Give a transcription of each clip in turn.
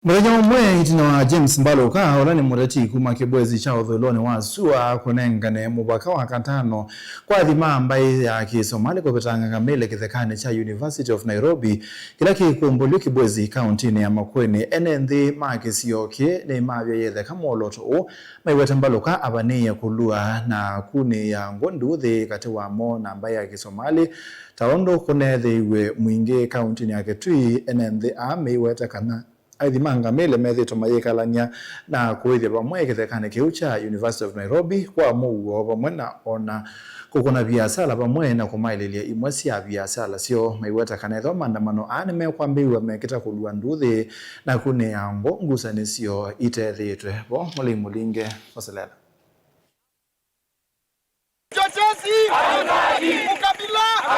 Mwenye mwe itina James Mbaloka olani murati kuma kibwezi cha udholoni wa sua kunengane mubaka wa katano kwa dhima ambaye ya Kisomali kupitanga kamele kithekane cha University of Nairobi kila kikumbulu kibwezi kauntini ya Makueni NND Makisyoke ni mavya yethe kamoloto o maiweta Mbaloka abaniya kulua na kuni ya ngonduthi kati wa mo na ambaye ya Kisomali taondo kunethe iwe mwingi kauntini ya Kitui NND maiweta kana aithimanga mele methito mayikalania na kuithia pamwe kithekane kiu cha University of Nairobi kwa muo pamwe na ona kukuna biasala pamwe na kumaililia imwe cia biasala sio maiweta kanetho maandamano ane mekwambiwa mekita kulua nduthi na kune yango ngusanisio itethitwe bo mulimu linge oselela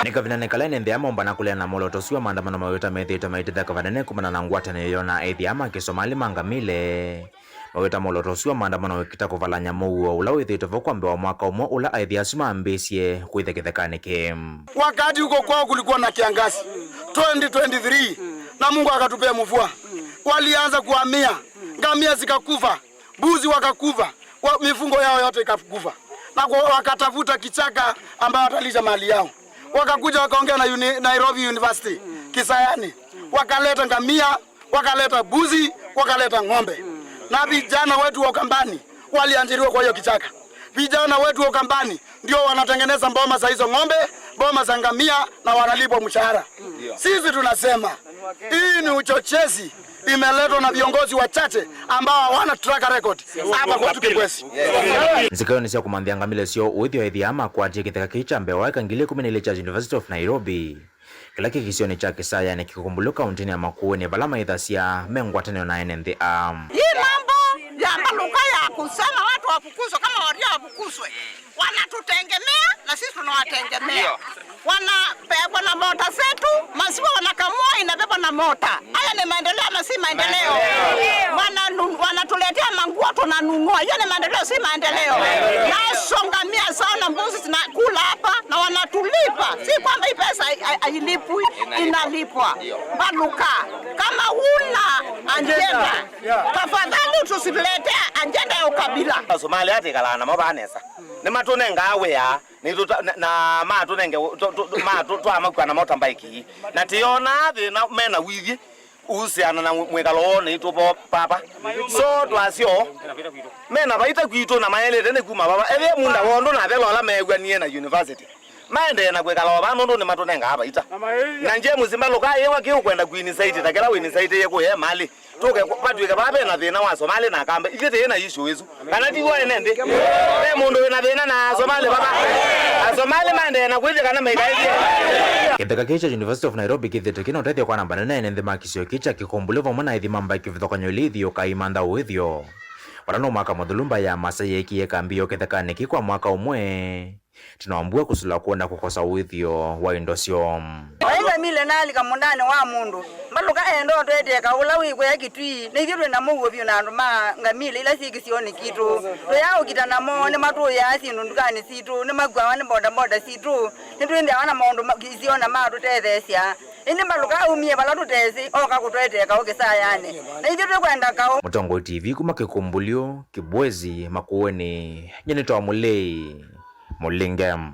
Nikavina kalene ndiamo mbana kulea na moloto suwa maandamano maweta methito maititha kavadane kumana na ngwata niyona ethiama Kisomali mangamile maweta moloto suwa maandamano wekita kuvalanya muo ula wethito vokwambe wa mwaka umo ula aithiasuma ambisie kuithe kithekane kim. Wakati huko kwao kulikuwa na kiangazi 2023 na Mungu akatupea mvua. Walianza kuhamia, ngamia zikakufa, mbuzi wakakufa, mifungo yao yote ikakufa. Na wakatafuta kichaka ambao watalisha mali yao. Wakakuja wakaongea na Nairobi University Kisayani. Wakaleta ngamia, wakaleta buzi, wakaleta ng'ombe. Na vijana wetu wa Ukambani waliajiriwa kwa hiyo kichaka. Vijana wetu wa Ukambani ndio wanatengeneza mboma za hizo ng'ombe, mboma za ngamia na wanalipwa mshahara. Sisi tunasema hii ni uchochezi imeletwa na viongozi wachache ambao hawana track record hapa kwa Kibwezi. Nzikayo nisio kumandhia ngamile sio uithio ethiama kwa ajili kitheka kicha mbewa kangile 10 cha University of Nairobi. Kila kisioni cha Kisaya ni kikumbuluka untini ya Makueni balama idhasia mengwatane na NND. Hii mambo ya Mbaloka ya kusema watu wafukuzwe kama waria wafukuzwe. Wanatutengemea na sisi tunawatengemea. Wanabebwa na mota zetu, maziwa wanakamua inabebwa na mota. Haya ni maendeleo ama si maendeleo? Wanatuletea manguo tunanunua. Hiyo ni maendeleo si maendeleo? Na songamia sana mbuzi zinakula hapa na wanatulipa. Si kwamba hii pesa hailipwi, inalipwa. Mbaloka, kama huna ajenda, tafadhali tusiletea ajenda ya ukabila. Somali ate kalana mabanesa. Ni matunenga awea ni na matunenge twamakwa na motorbike na tiona thi na mena withi usiana na mwekalo ni tupo papa so twasio mena baita kwitu na maelete ne kuma baba ebe munda wondo na velo la megwanie na university maende na kwekalo bano ndo ni matunenga hapa ita na nje Mbaloka yewa kiu kwenda kwini site takela wini site yeko ye mali toke patwike babe na thina wa Somali na kambe igete yena issue yezu kana tiwo enende e mundu na thina na Somali baba Somali mande na kwithika kana meikaithie kitheka kicha University of Nairobi kithete kino tethia kwa namba nene NND Makisyoke kikombulevo mwana ithimamba kivithokanyo lithio kaimanda uithio warano mwaka mudhulumba ya masayeki yekambio kitheka niki kwa mwaka umwe tunaambua kusula kuona kukosa uithio wa indosio Wenga mile nali kamundani wa mundu Mbaloka endo tweteka ula wikwe ya Kitui nithirwe na mugo byo na nduma ngamile ila sikisioni kitu tuyao kitanamo ne matu ya sindu ndukani situ ne magwa ne boda situ nitwende wana maundu kisiona matu tethesia indi Mbaloka umie bala tutezi oka kutweteka okisayane na ithirwe kwenda kao Mutongo TV kuma kikumbulio Kibwezi Makueni nyenetwa mulei mulingem